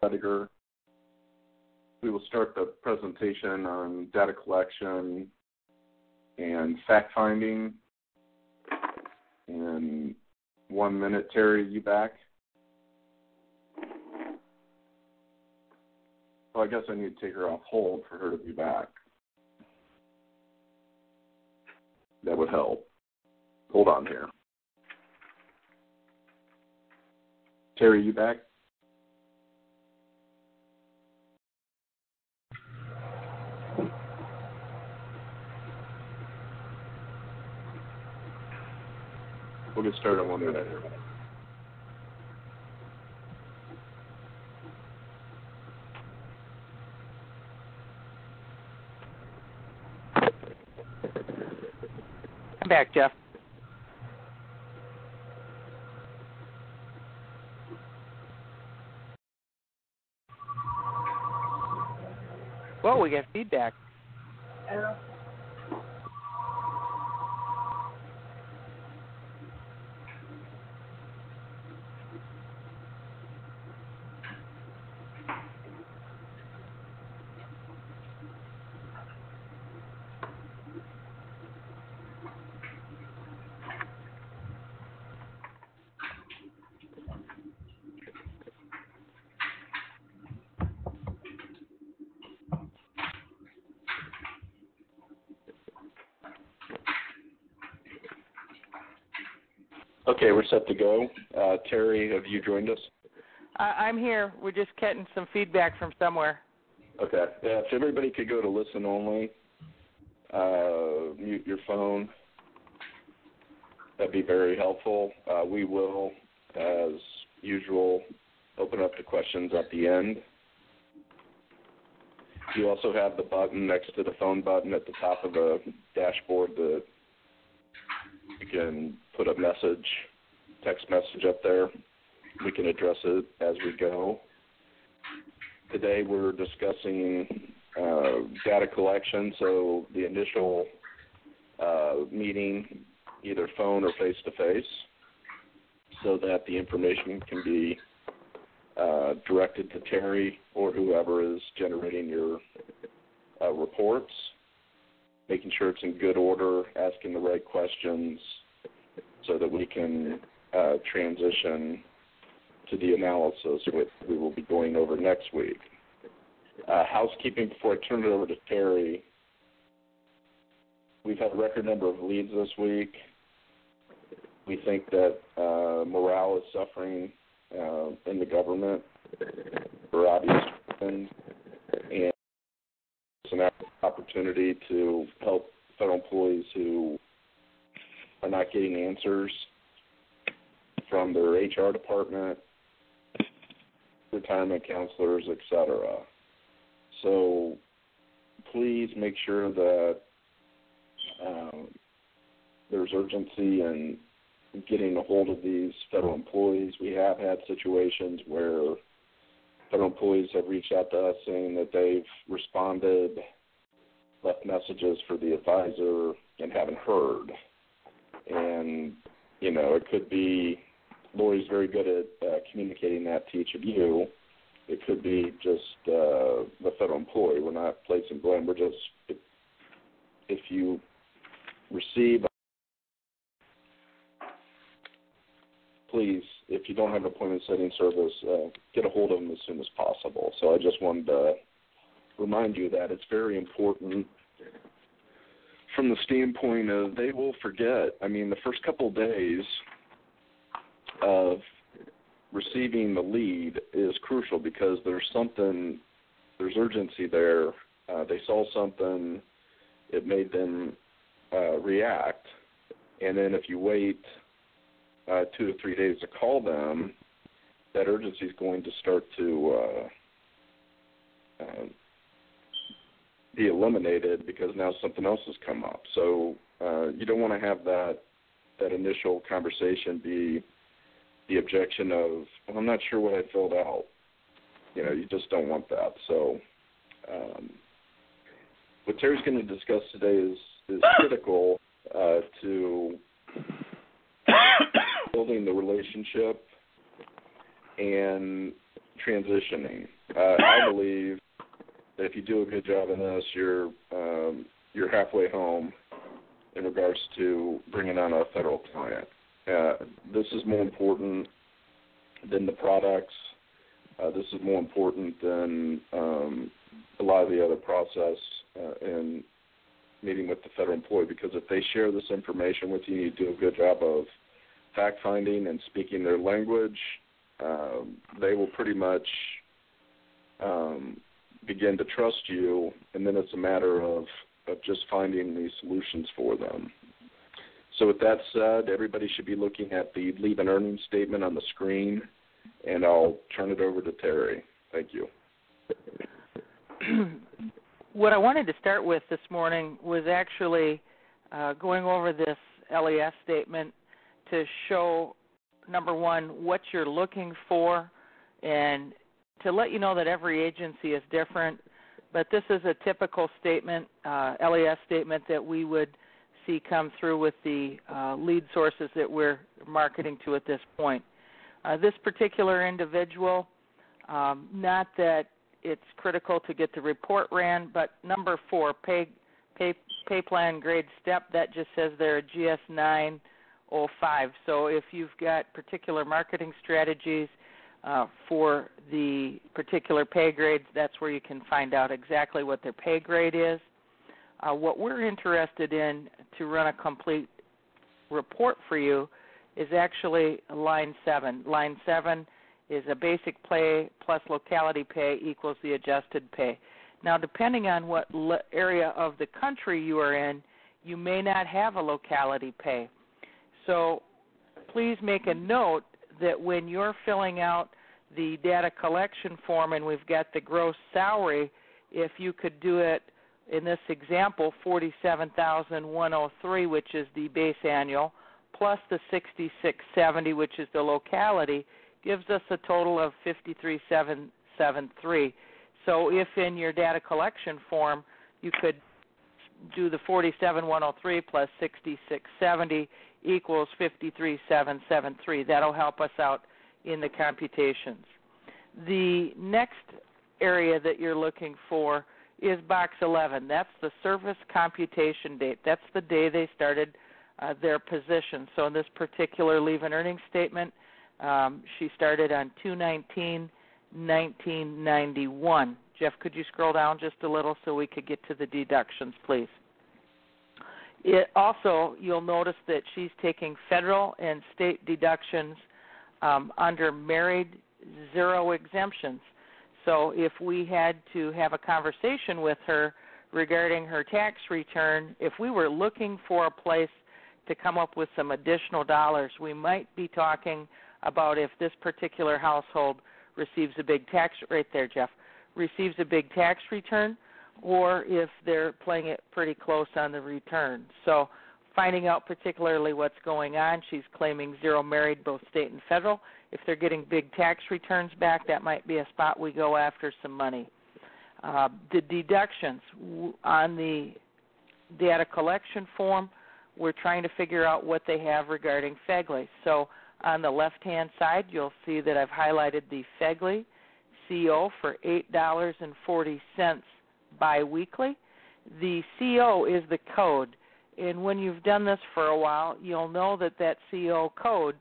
Edgar. We will start the presentation on data collection and fact-finding in 1 minute. Terry, you back? Well, I guess I need to take her off hold for her to be back. That would help. Hold on here. Terry, you back? We'll get started in 1 minute here. I'm back, Jeff. Well, we got feedback. Okay, we're set to go. Terry, have you joined us? I'm here. We're just getting some feedback from somewhere. Okay. Yeah, if everybody could go to listen only, mute your phone, that'd be very helpful. We will, as usual, open up the questions at the end. You also have the button next to the phone button at the top of the dashboard that you can put a message, text message up there. We can address it as we go. Today we're discussing data collection, so the initial meeting, either phone or face-to-face, so that the information can be directed to Terry or whoever is generating your reports, making sure it's in good order, asking the right questions so that we can transition to the analysis which we will be going over next week. Housekeeping before I turn it over to Terry. We've had a record number of leads this week. We think that morale is suffering in the government for obvious reasons, and it's an opportunity to help federal employees who are not getting answers from their HR department, retirement counselors, etc. So please make sure that there's urgency in getting a hold of these federal employees. We have had situations where federal employees have reached out to us saying that they've responded, left messages for the advisor, and haven't heard. And, you know, it could be, Lori's very good at communicating that to each of you. It could be just the federal employee. We're not placing blame. We're just, if you receive, please, if you don't have an appointment setting service, get a hold of them as soon as possible. So I just wanted to remind you that it's very important from the standpoint of they will forget. I mean, the first couple of days of receiving the lead is crucial because there's urgency there. They saw something, it made them react, and then if you wait 2 to 3 days to call them, that urgency is going to start to be eliminated because now something else has come up. So you don't want to have that initial conversation be the objection of, well, I'm not sure what I filled out. You know, you just don't want that. So what Terry's going to discuss today is critical to building the relationship and transitioning. I believe that if you do a good job in this, you're halfway home in regards to bringing on a federal client. This is more important than the products. This is more important than a lot of the other process in meeting with the federal employee, because if they share this information with you, you do a good job of fact-finding and speaking their language, they will pretty much begin to trust you, and then it's a matter of just finding the solutions for them. So with that said, everybody should be looking at the leave and earnings statement on the screen, and I'll turn it over to Terry. Thank you. What I wanted to start with this morning was actually going over this LES statement to show, number one, what you're looking for, and to let you know that every agency is different. But this is a typical statement, LES statement, that we would see come through with the lead sources that we're marketing to at this point. This particular individual, not that it's critical to get the report ran, but number 4, pay plan grade step, that just says they're a GS 905. So if you've got particular marketing strategies for the particular pay grades, that's where you can find out exactly what their pay grade is. What we're interested in to run a complete report for you is actually line 7. Line 7 is a basic pay plus locality pay equals the adjusted pay. Now, depending on what area of the country you are in, you may not have a locality pay. So please make a note that when you're filling out the data collection form and we've got the gross salary, if you could do it, in this example, $47,103, which is the base annual, plus the $66,70, which is the locality, gives us a total of $53,773. So if in your data collection form you could do the $47,103 plus $66,70 equals $53,773, that'll help us out in the computations. The next area that you're looking for is box 11. That's the service computation date. That's the day they started their position. So in this particular leave and earnings statement, she started on 2/19/1991. Jeff, could you scroll down just a little so we could get to the deductions, please? Also, you'll notice that she's taking federal and state deductions under married, 0 exemptions. So if we had to have a conversation with her regarding her tax return, if we were looking for a place to come up with some additional dollars, we might be talking about if this particular household receives a big tax, right there, Jeff, receives a big tax return, or if they're playing it pretty close on the return. So finding out particularly what's going on, she's claiming 0 married, both state and federal. If they're getting big tax returns back, that might be a spot we go after some money. The deductions on the data collection form, we're trying to figure out what they have regarding FEGLI. So on the left-hand side, you'll see that I've highlighted the FEGLI CO for $8.40 biweekly. The CO is the code, and when you've done this for a while, you'll know that that CO code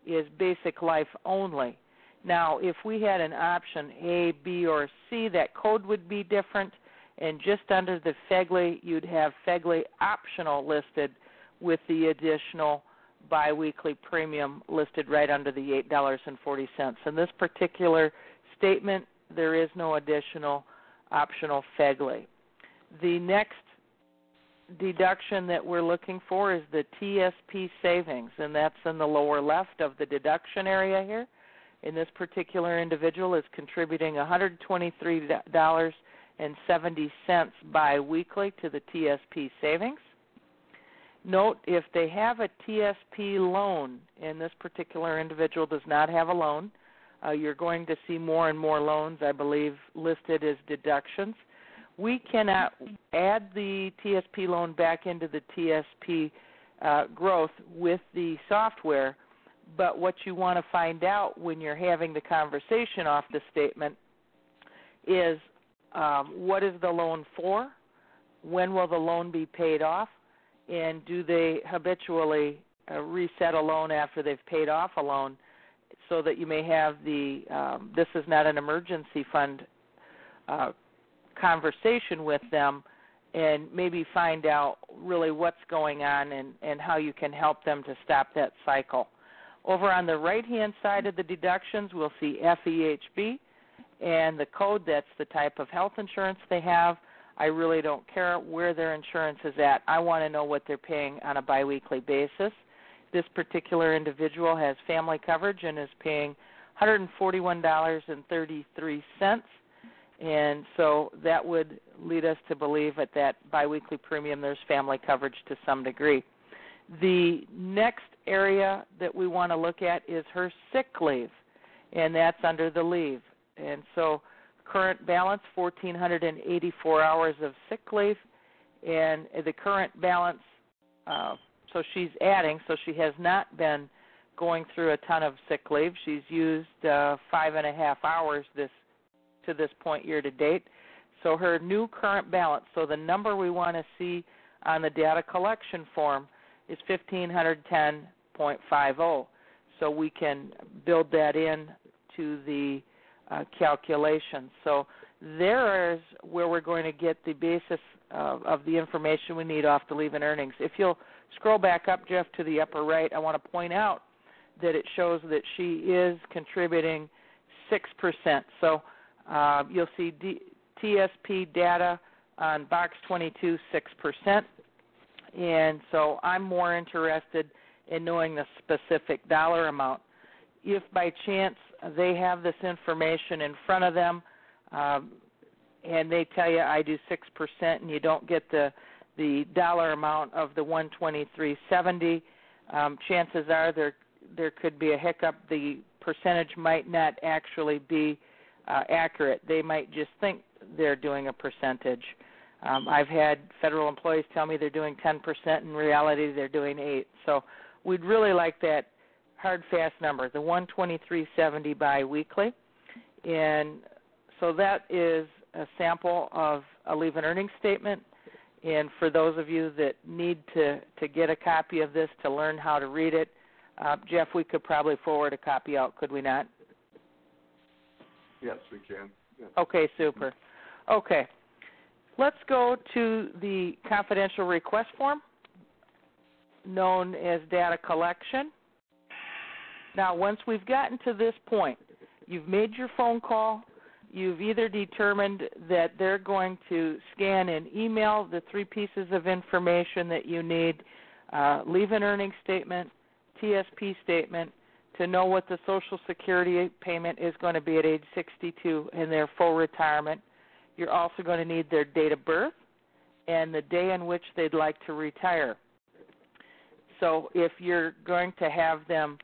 is basic life only. Now, if we had an option A, B, or C, that code would be different, and just under the FEGLI, you'd have FEGLI optional listed with the additional biweekly premium listed right under the $8.40. In this particular statement, there is no additional optional FEGLI. The next deduction that we're looking for is the TSP savings, and that's in the lower left of the deduction area here. And this particular individual is contributing $123.70 biweekly to the TSP savings. Note, if they have a TSP loan, and this particular individual does not have a loan, you're going to see more and more loans, I believe, listed as deductions. We cannot add the TSP loan back into the TSP growth with the software, but what you want to find out when you're having the conversation off the statement is what is the loan for, when will the loan be paid off, and do they habitually reset a loan after they've paid off a loan, so that you may have the this is not an emergency fund conversation with them, and maybe find out really what's going on and how you can help them to stop that cycle. Over on the right-hand side of the deductions, we'll see FEHB and the code. That's the type of health insurance they have. I really don't care where their insurance is at. I want to know what they're paying on a biweekly basis. This particular individual has family coverage and is paying $141.33, and so that would lead us to believe at that biweekly premium there's family coverage to some degree. The next area that we want to look at is her sick leave, and that's under the leave. And so current balance, 1,484 hours of sick leave, and the current balance, so she's adding, so she has not been going through a ton of sick leave. She's used 5.5 hours to this point year to date. So her new current balance, so the number we want to see on the data collection form is 1,510.50. So we can build that in to the calculation. So there is where we're going to get the basis of the information we need off the leave and earnings. If you'll scroll back up, Jeff, to the upper right, I want to point out that it shows that she is contributing 6%. So you'll see TSP data on box 22, 6%. And so I'm more interested in knowing the specific dollar amount. If by chance they have this information in front of them and they tell you I do 6% and you don't get the dollar amount of the $123.70, chances are there could be a hiccup. The percentage might not actually be accurate. They might just think they're doing a percentage. I've had federal employees tell me they're doing 10%. In reality, they're doing 8%. So we'd really like that hard, fast number, the $123.70 biweekly. And so that is a sample of a leave and earnings statement. And for those of you that need to get a copy of this to learn how to read it, Jeff, we could probably forward a copy out, could we not? Yes, we can. Yeah. Okay, super. Okay. Let's go to the confidential request form, known as data collection. Now, once we've gotten to this point, you've made your phone call, you've either determined that they're going to scan and email the 3 pieces of information that you need, leave and earning statement, TSP statement, to know what the Social Security payment is going to be at age 62 in their full retirement. You're also going to need their date of birth and the day in which they'd like to retire. So if you're going to have them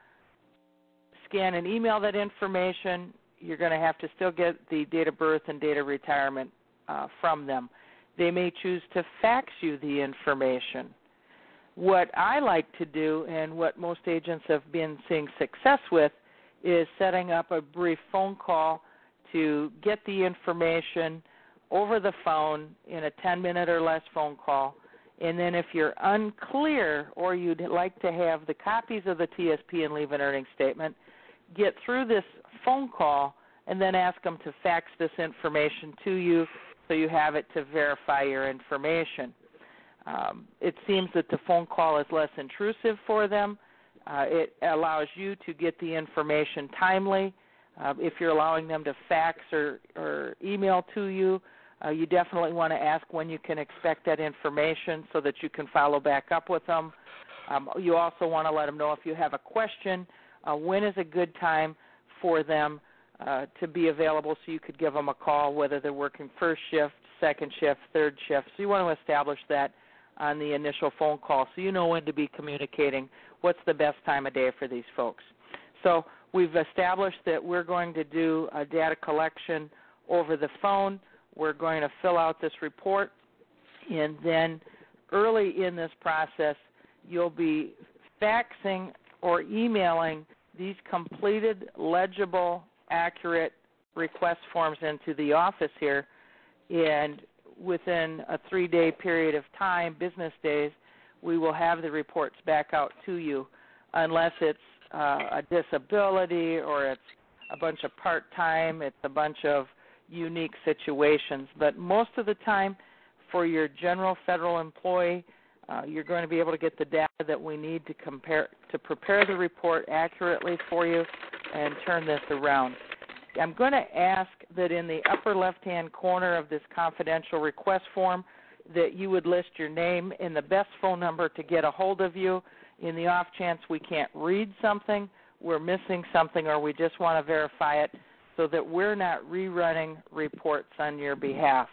scan and email that information, you're going to have to still get the date of birth and date of retirement from them. They may choose to fax you the information. What I like to do, and what most agents have been seeing success with, is setting up a brief phone call to get the information over the phone in a 10-minute or less phone call. And then if you're unclear or you'd like to have the copies of the TSP and leave and earning statement, get through this phone call and then ask them to fax this information to you so you have it to verify your information. It seems that the phone call is less intrusive for them. It allows you to get the information timely. If you're allowing them to fax or email to you, you definitely want to ask when you can expect that information so that you can follow back up with them. You also want to let them know if you have a question, when is a good time for them to be available so you could give them a call, whether they're working first shift, second shift, third shift. So you want to establish that on the initial phone call so you know when to be communicating what's the best time of day for these folks. So we've established that we're going to do a data collection over the phone. We're going to fill out this report, and then early in this process, you'll be faxing or emailing these completed, legible, accurate request forms into the office here, and within a 3-day period of time, business days, we will have the reports back out to you, unless it's a disability or it's a bunch of part-time, it's a bunch of unique situations. But most of the time, for your general federal employee, you're going to be able to get the data that we need to prepare the report accurately for you and turn this around. I'm going to ask that in the upper left-hand corner of this confidential request form that you would list your name and the best phone number to get a hold of you in the off chance we can't read something, we're missing something, or we just want to verify it so that we're not rerunning reports on your behalf.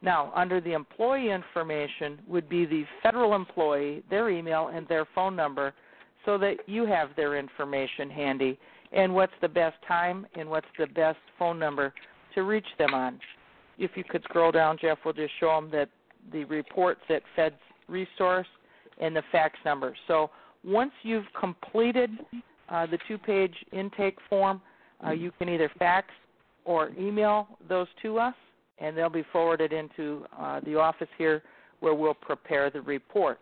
Now, under the employee information would be the federal employee, their email, and their phone number so that you have their information handy and what's the best time and what's the best phone number to reach them on. If you could scroll down, Jeff, we'll just show them that the reports at Fed's Resource and the fax number. So once you've completed the 2-page intake form, you can either fax or email those to us, and they'll be forwarded into the office here where we'll prepare the report.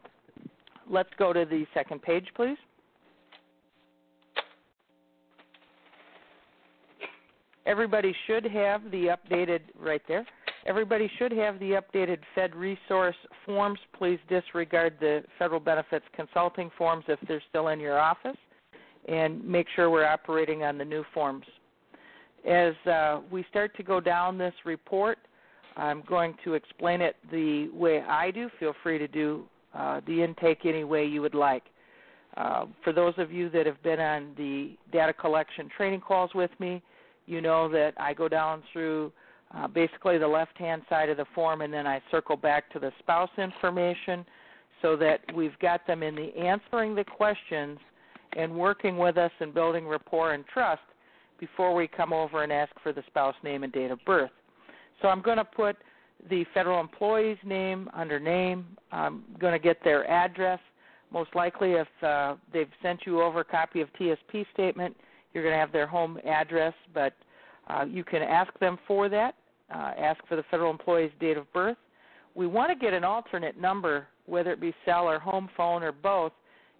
Let's go to the second page, please. Everybody should have the updated, right there, everybody should have the updated Fed Resource forms. Please disregard the Federal Benefits Consulting forms if they're still in your office, and make sure we're operating on the new forms. As we start to go down this report, I'm going to explain it the way I do. Feel free to do the intake any way you would like. For those of you that have been on the data collection training calls with me, you know that I go down through basically the left-hand side of the form, and then I circle back to the spouse information so that we've got them in the answering the questions and working with us and building rapport and trust before we come over and ask for the spouse name and date of birth. So I'm going to put the federal employee's name under name. I'm going to get their address. Most likely if they've sent you over a copy of TSP statement, you're going to have their home address, but you can ask them for that. Ask for the federal employee's date of birth. We want to get an alternate number, whether it be cell or home phone or both,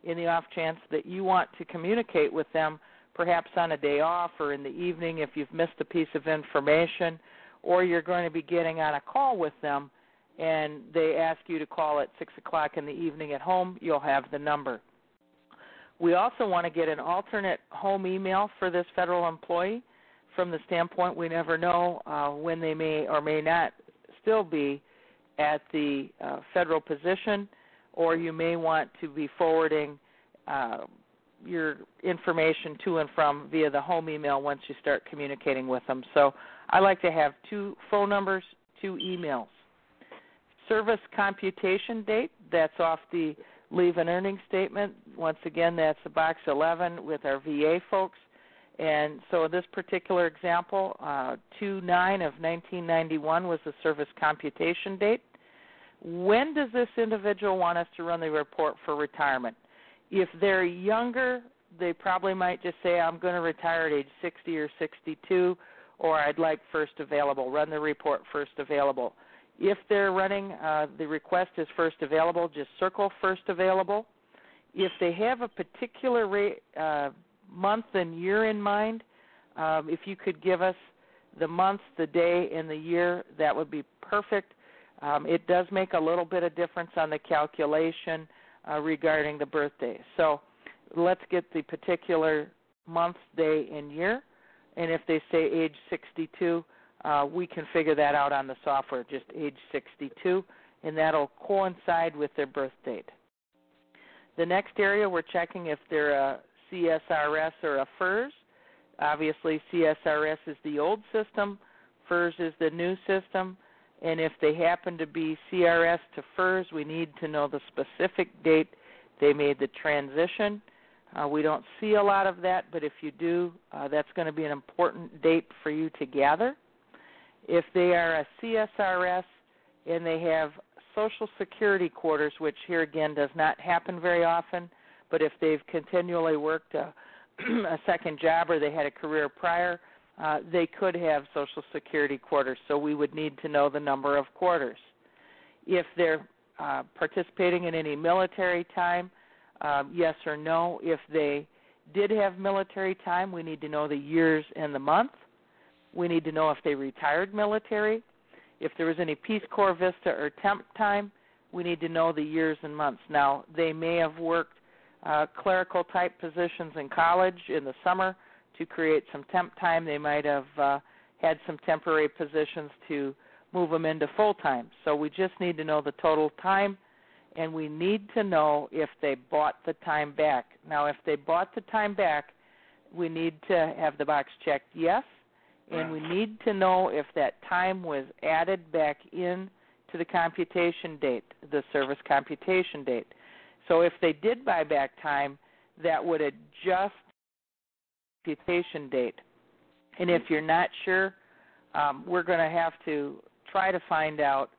in the off chance that you want to communicate with them, perhaps on a day off or in the evening if you've missed a piece of information, or you're going to be getting on a call with them and they ask you to call at 6 o'clock in the evening at home, you'll have the number. We also want to get an alternate home email for this federal employee from the standpoint we never know when they may or may not still be at the federal position, or you may want to be forwarding your information to and from via the home email once you start communicating with them. So I like to have 2 phone numbers, 2 emails. Service computation date, that's off the leave and earning statement. Once again, that's the box 11 with our VA folks. And so this particular example, 2/9 of 1991 was the service computation date. When does this individual want us to run the report for retirement? If they're younger, they probably might just say, I'm going to retire at age 60 or 62, or I'd like first available. Run the report first available. If they're running, the request is first available, just circle first available. If they have a particular month and year in mind, if you could give us the month, the day, and the year, that would be perfect. It does make a little bit of difference on the calculation regarding the birthday. So let's get the particular month, day, and year. And if they say age 62, we can figure that out on the software, just age 62, and that'll coincide with their birth date. The next area, we're checking if they're a CSRS or a FERS. Obviously, CSRS is the old system, FERS is the new system, and if they happen to be CRS to FERS, we need to know the specific date they made the transition. We don't see a lot of that, but if you do, that's going to be an important date for you to gather. If they are a CSRS and they have Social Security quarters, which here again does not happen very often, but if they've continually worked a second job or they had a career prior, they could have Social Security quarters, so we would need to know the number of quarters. If they're participating in any military time, yes or no. If they did have military time, we need to know the years and the month. We need to know if they retired military. If there was any Peace Corps, Vista, or temp time, we need to know the years and months. Now, they may have worked clerical-type positions in college in the summer to create some temp time. They might have had some temporary positions to move them into full-time. So we just need to know the total time, and we need to know if they bought the time back. Now, if they bought the time back, we need to have the box checked yes, and we need to know if that time was added back in to the computation date, the service computation date. So if they did buy back time, that would adjust the computation date. And if you're not sure, we're going to have to try to find out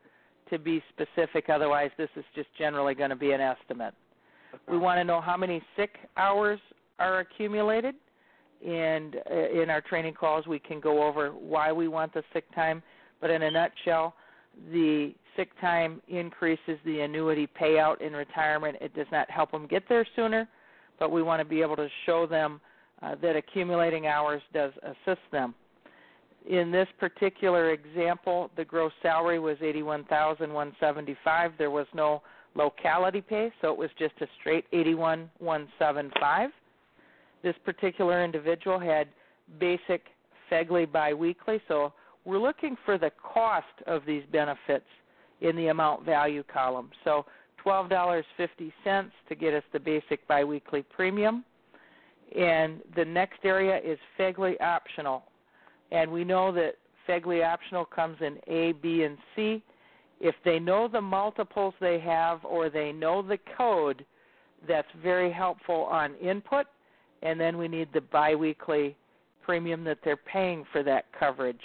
to be specific. Otherwise, this is just generally going to be an estimate. We want to know how many sick hours are accumulated. And in our training calls, we can go over why we want the sick time. But in a nutshell, the sick time increases the annuity payout in retirement. It does not help them get there sooner, but we want to be able to show them that accumulating hours does assist them. In this particular example, the gross salary was $81,175. There was no locality pay, so it was just a straight $81,175. This particular individual had basic FEGLI biweekly, so we're looking for the cost of these benefits in the amount value column. So $12.50 to get us the basic biweekly premium. And the next area is FEGLI optional. And we know that FEGLI optional comes in A, B, and C. If they know the multiples they have or they know the code, that's very helpful on input. And then we need the biweekly premium that they're paying for that coverage.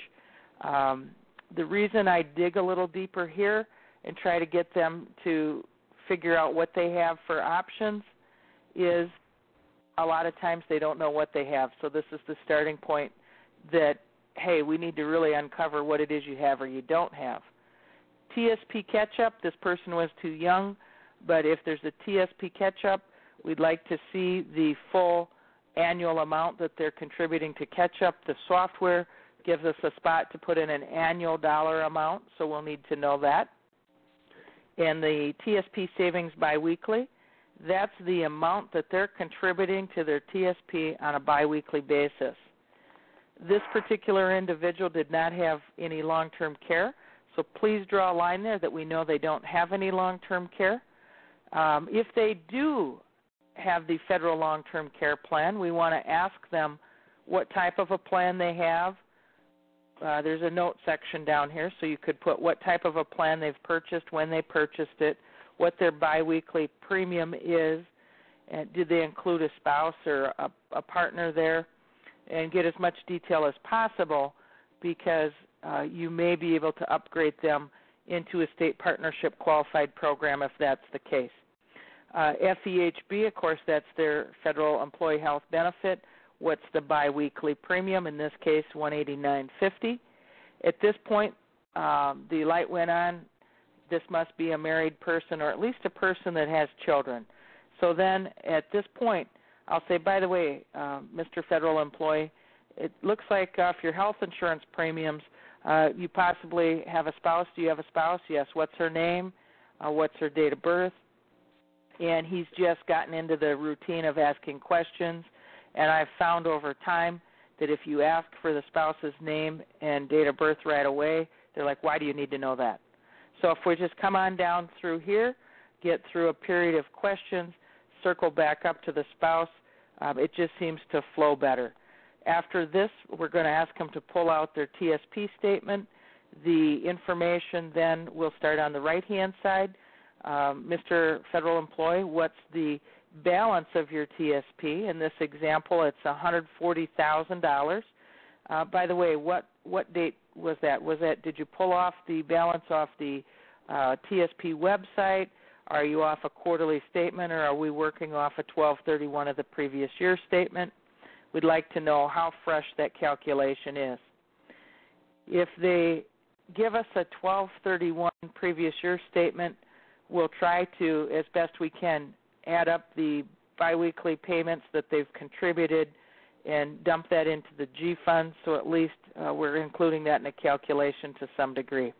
The reason I dig a little deeper here and try to get them to figure out what they have for options is a lot of times they don't know what they have. So this is the starting point that, hey, we need to really uncover what it is you have or you don't have. TSP catch-up, this person was too young, but if there's a TSP catch-up, we'd like to see the full annual amount that they're contributing to catch-up. The software gives us a spot to put in an annual dollar amount, so we'll need to know that. And the TSP savings biweekly, that's the amount that they're contributing to their TSP on a biweekly basis. This particular individual did not have any long-term care, so please draw a line there that we know they don't have any long-term care. If they do have the federal long-term care plan, we want to ask them what type of a plan they have. There's a note section down here, so you could put what type of a plan they've purchased, when they purchased it, what their biweekly premium is, and did they include a spouse or a partner there, and get as much detail as possible because you may be able to upgrade them into a state partnership qualified program if that's the case. FEHB, of course, that's their federal employee health benefit. What's the biweekly premium? In this case, $189.50. At this point, the light went on. This must be a married person or at least a person that has children. So then at this point, I'll say, by the way, Mr. Federal Employee, it looks like for your health insurance premiums, you possibly have a spouse. Do you have a spouse? Yes. What's her name? What's her date of birth? And he's just gotten into the routine of asking questions. And I've found over time that if you ask for the spouse's name and date of birth right away, they're like, why do you need to know that? So if we just come on down through here, get through a period of questions, circle back up to the spouse, it just seems to flow better. After this, we're going to ask them to pull out their TSP statement. The information then will start on the right-hand side. Mr. Federal Employee, what's the balance of your TSP? In this example, it's $140,000. By the way, what date was that? Did you pull off the balance off the TSP website? Are you off a quarterly statement, or are we working off a 12/31 of the previous year statement? we'd like to know how fresh that calculation is. If they give us a 12/31 previous year statement, we'll try to, as best we can, add up the biweekly payments that they've contributed and dump that into the G fund, so at least we're including that in a calculation to some degree.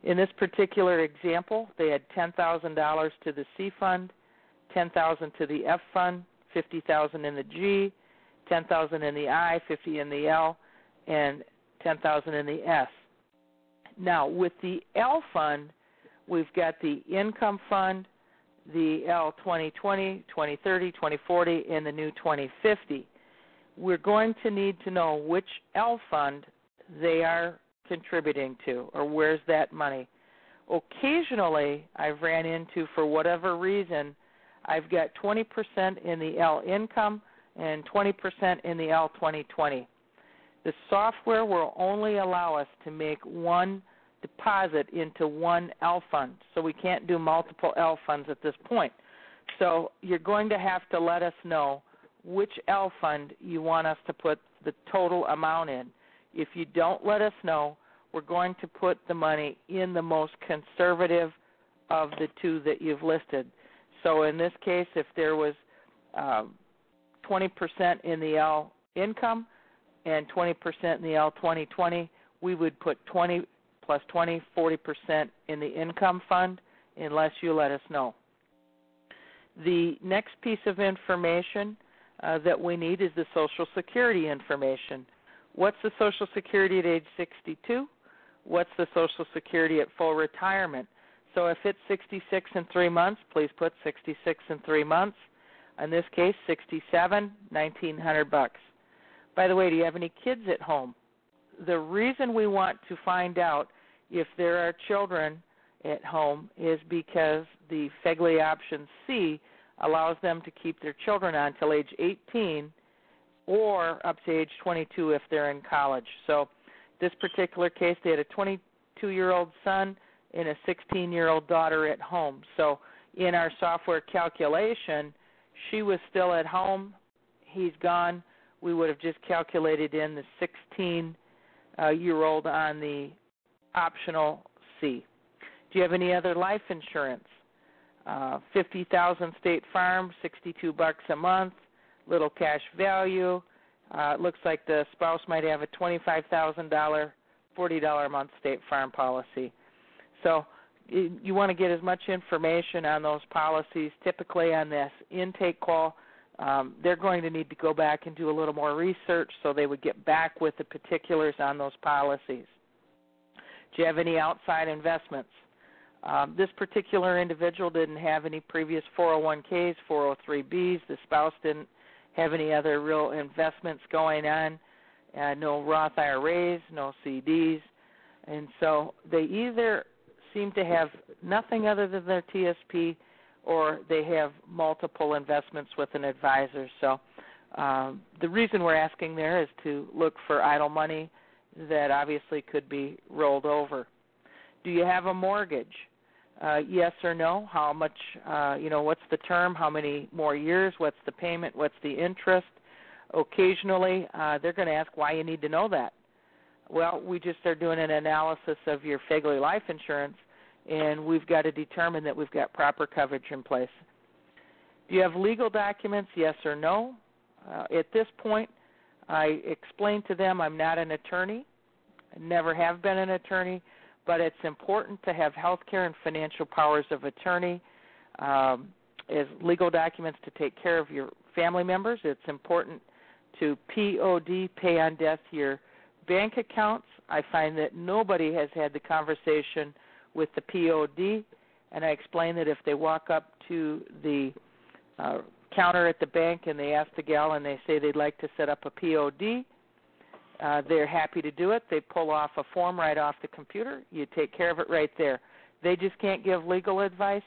In this particular example, they had $10,000 to the C fund, $10,000 to the F fund, $50,000 in the G, $10,000 in the I, $50,000 in the L, and $10,000 in the S. Now, with the L fund, we've got the income fund, the L 2020, 2030, 2040, and the new 2050. We're going to need to know which L fund they are contributing to, or where's that money. Occasionally, I've ran into, for whatever reason, I've got 20% in the L income and 20% in the L 2020. The software will only allow us to make one deposit into one L fund, so we can't do multiple L funds at this point. So you're going to have to let us know which L fund you want us to put the total amount in. If you don't let us know, we're going to put the money in the most conservative of the two that you've listed. So in this case, if there was 20% in the L income and 20% in the L 2020, we would put 20 plus 20, 40% in the income fund unless you let us know. The next piece of information that we need is the Social Security information. What's the Social Security at age 62? What's the Social Security at full retirement? So if it's 66 and 3 months, please put 66 and 3 months. In this case, 67, $1,900. By the way, do you have any kids at home? The reason we want to find out if there are children at home is because the FEGLI option C allows them to keep their children on until age 18 or up to age 22 if they're in college. So this particular case, they had a 22-year-old son and a 16-year-old daughter at home. So in our software calculation, she was still at home, he's gone. We would have just calculated in the 16-year-old on the optional C. Do you have any other life insurance? $50,000 State Farm, $62 a month, little cash value. It looks like the spouse might have a $25,000, $40 a month State Farm policy. So you want to get as much information on those policies. Typically on this intake call, they're going to need to go back and do a little more research, so they would get back with the particulars on those policies. Do you have any outside investments? This particular individual didn't have any previous 401ks, 403bs. The spouse didn't have any other real investments going on, no Roth IRAs, no CDs. And so they either seem to have nothing other than their TSP, or they have multiple investments with an advisor. So the reason we're asking there is to look for idle money that obviously could be rolled over. Do you have a mortgage? Yes or no? How much, what's the term? How many more years? What's the payment? What's the interest? Occasionally, they're going to ask why you need to know that. Well, we just are doing an analysis of your FEGLI life insurance, and we've got to determine that we've got proper coverage in place. Do you have legal documents? Yes or no? At this point, I explained to them I'm not an attorney. I never have been an attorney, but it's important to have health care and financial powers of attorney as legal documents to take care of your family members. It's important to POD, pay on death, your bank accounts. I find that nobody has had the conversation with the POD, and I explain that if they walk up to the counter at the bank and they ask the gal and they say they'd like to set up a POD, they're happy to do it. They pull off a form right off the computer. You take care of it right there. They just can't give legal advice,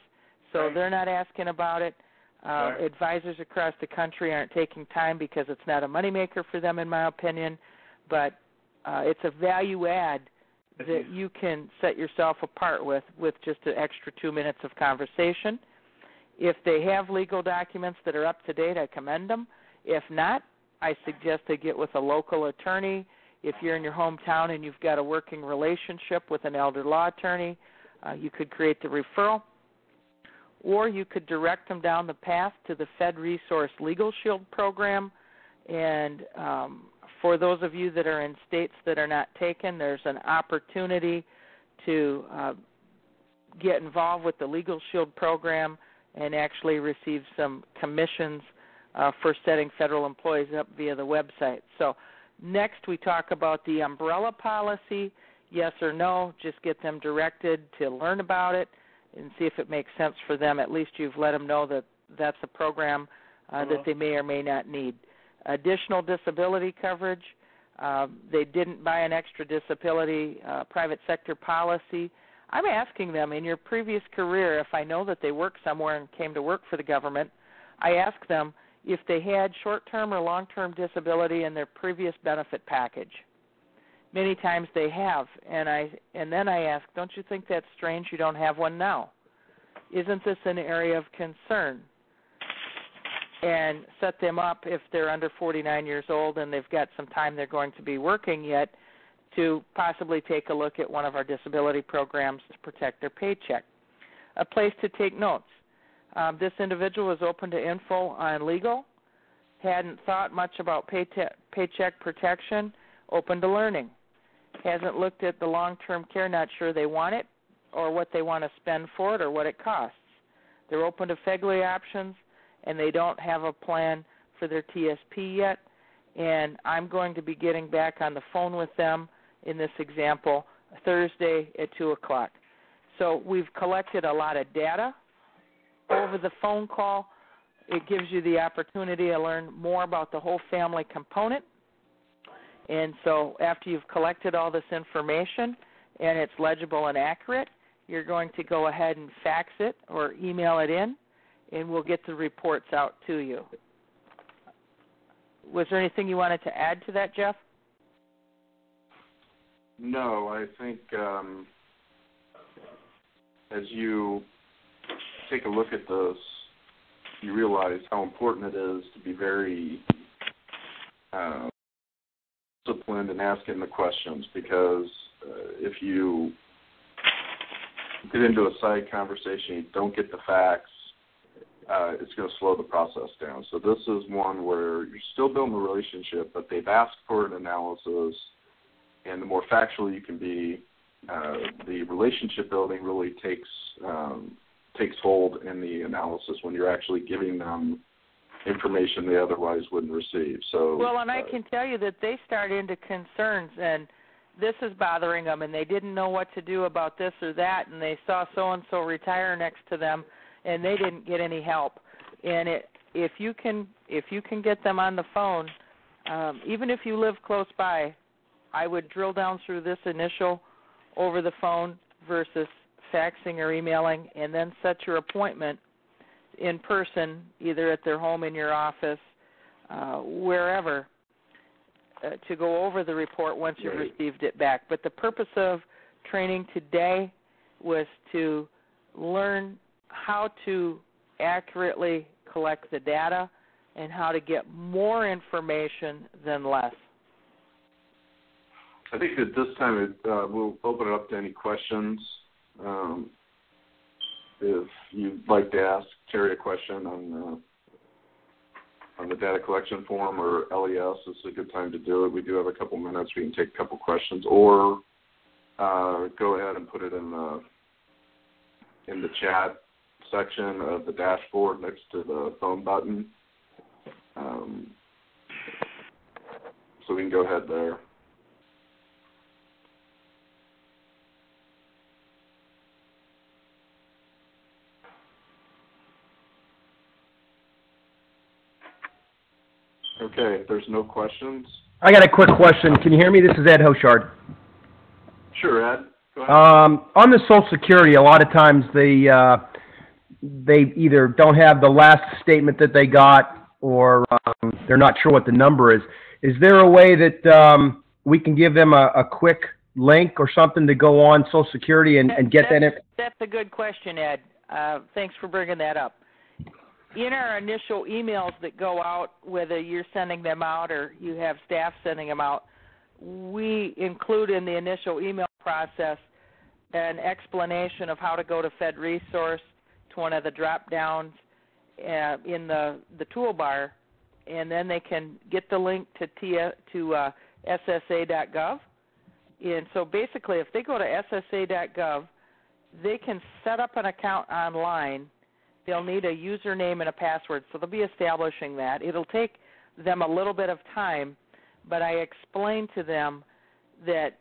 so right. They're not asking about it. Right. Advisors across the country aren't taking time because it's not a moneymaker for them, in my opinion, but it's a value add that you can set yourself apart with just an extra 2 minutes of conversation. If they have legal documents that are up to date, I commend them. If not, I suggest they get with a local attorney. If you're in your hometown and you've got a working relationship with an elder law attorney, you could create the referral. Or you could direct them down the path to the Fed Resource Legal Shield program. And for those of you that are in states that are not taken, there's an opportunity to get involved with the Legal Shield program and actually receive some commissions for setting federal employees up via the website. So next we talk about the umbrella policy, yes or no. Just get them directed to learn about it and see if it makes sense for them. At least you've let them know that that's a program that they may or may not need. Additional disability coverage. They didn't buy an extra disability private sector policy. I'm asking them, in your previous career, if I know that they worked somewhere and came to work for the government, I ask them if they had short-term or long-term disability in their previous benefit package. Many times they have, and then I ask, don't you think that's strange you don't have one now? Isn't this an area of concern? And set them up, if they're under 49 years old and they've got some time they're going to be working yet, to possibly take a look at one of our disability programs to protect their paycheck. A place to take notes. This individual was open to info on legal, hadn't thought much about paycheck protection, open to learning. Hasn't looked at the long-term care, not sure they want it or what they want to spend for it or what it costs. They're open to FEGLI options, and they don't have a plan for their TSP yet. And I'm going to be getting back on the phone with them in this example Thursday at 2 o'clock. So we've collected a lot of data over the phone call. It gives you the opportunity to learn more about the whole family component. And so after you've collected all this information and it's legible and accurate, you're going to go ahead and fax it or email it in, and we'll get the reports out to you. Was there anything you wanted to add to that, Jeff? No, I think as you take a look at this, you realize how important it is to be very disciplined in asking the questions, because if you get into a side conversation, you don't get the facts, it's going to slow the process down. So this is one where you're still building a relationship, but they've asked for an analysis, and the more factual you can be, the relationship building really takes hold in the analysis when you're actually giving them information they otherwise wouldn't receive. So well, and I can tell you that they start into concerns, and this is bothering them, and they didn't know what to do about this or that, and they saw so-and-so retire next to them, and they didn't get any help. And if you can get them on the phone, even if you live close by, I would drill down through this initial over the phone versus faxing or emailing, and then set your appointment in person, either at their home, in your office, wherever, to go over the report once you've received it back. But the purpose of training today was to learn how to accurately collect the data and how to get more information than less. I think at this time we'll open it up to any questions. If you'd like to ask Terry a question on the data collection form or LES, this is a good time to do it. We do have a couple minutes. We can take a couple questions, or go ahead and put it in the chat section of the dashboard next to the phone button. So we can go ahead there. Okay, if there's no questions. I got a quick question. Can you hear me? This is Ed Hochard. Sure, Ed. Go ahead. On the Social Security, a lot of times they either don't have the last statement that they got, or they're not sure what the number is. Is there a way that we can give them a quick link or something to go on Social Security and get that? That's a good question, Ed. Thanks for bringing that up. in our initial emails that go out, whether you're sending them out or you have staff sending them out, we include in the initial email process an explanation of how to go to Fed Resource, to one of the drop downs in the toolbar, and then they can get the link to SSA.gov. And so basically, if they go to SSA.gov, they can set up an account online. They'll need a username and a password, so they'll be establishing that. It'll take them a little bit of time, but I explained to them that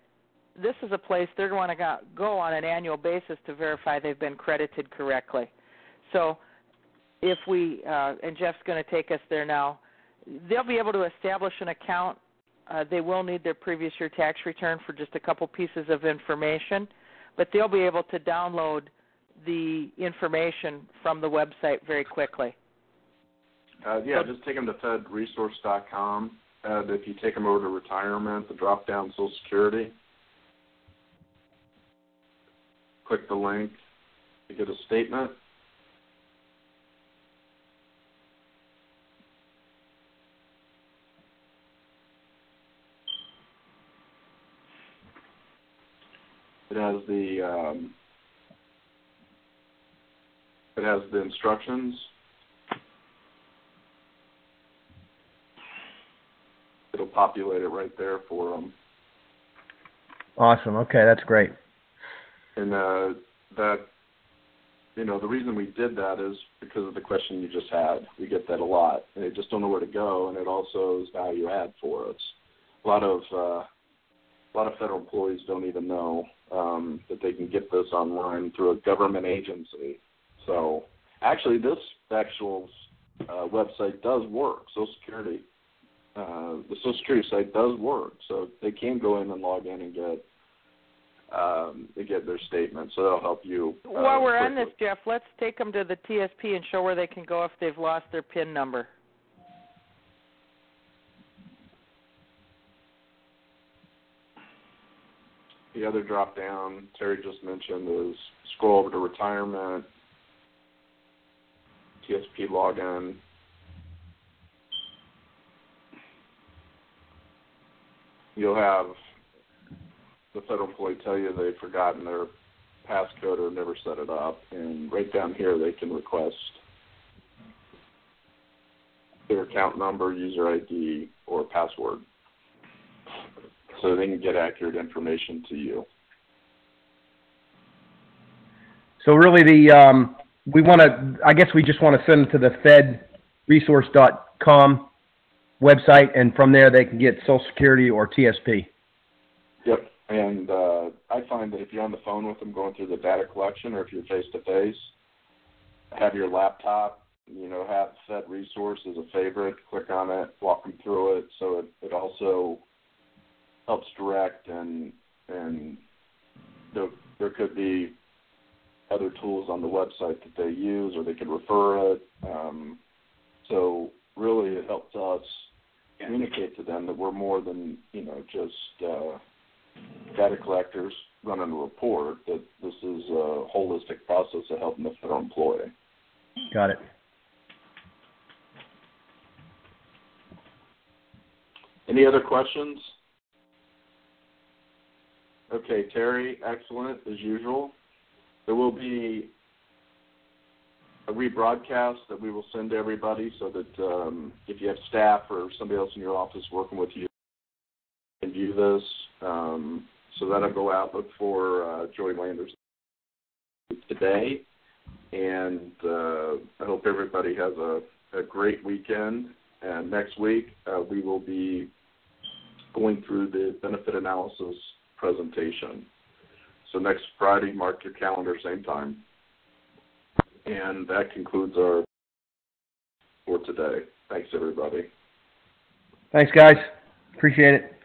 this is a place they're going to go on an annual basis to verify they've been credited correctly. So if we, and Jeff's going to take us there now, they'll be able to establish an account. They will need their previous year tax return for just a couple pieces of information, but they'll be able to download the information from the website very quickly. Just take them to fedresource.com. If you take them over to retirement, the drop-down Social Security, click the link to get a statement. It has the instructions. It'll populate it right there for them. Awesome. Okay, that's great. And the reason we did that is because of the question you just had. We get that a lot. And they just don't know where to go, and it also is value add for us. A lot of federal employees don't even know that they can get this online through a government agency. So actually, this actual website does work. Social Security, the Social Security site does work. So they can go in and log in and get their statement. So that'll help you. While we're on this, Jeff, let's take them to the TSP and show where they can go if they've lost their PIN number. The other drop-down Terry just mentioned is scroll over to retirement, TSP login. You'll have the federal employee tell you they've forgotten their passcode or never set it up, and right down here they can request their account number, user ID, or password, so they can get accurate information to you. So really, I guess we just want to send them to the fedresource.com website, and from there they can get Social Security or TSP. Yep, and I find that if you're on the phone with them going through the data collection, or if you're face-to-face, have your laptop, have Fed Resource as a favorite, click on it, walk them through it, so it also helps direct, and there could be other tools on the website that they use, or they could refer it. So really it helps us communicate to them that we're more than, just data collectors running a report, that this is a holistic process of helping the federal employee. Got it. Any other questions? Okay, Terry, excellent, as usual. There will be a rebroadcast that we will send to everybody so that if you have staff or somebody else in your office working with you, you can view this. So that'll go out. Look for Joy Landers today. And I hope everybody has a great weekend. And next week we will be going through the benefit analysis presentation. So next Friday, mark your calendar, same time. And that concludes our for today. Thanks, everybody. Thanks, guys. Appreciate it.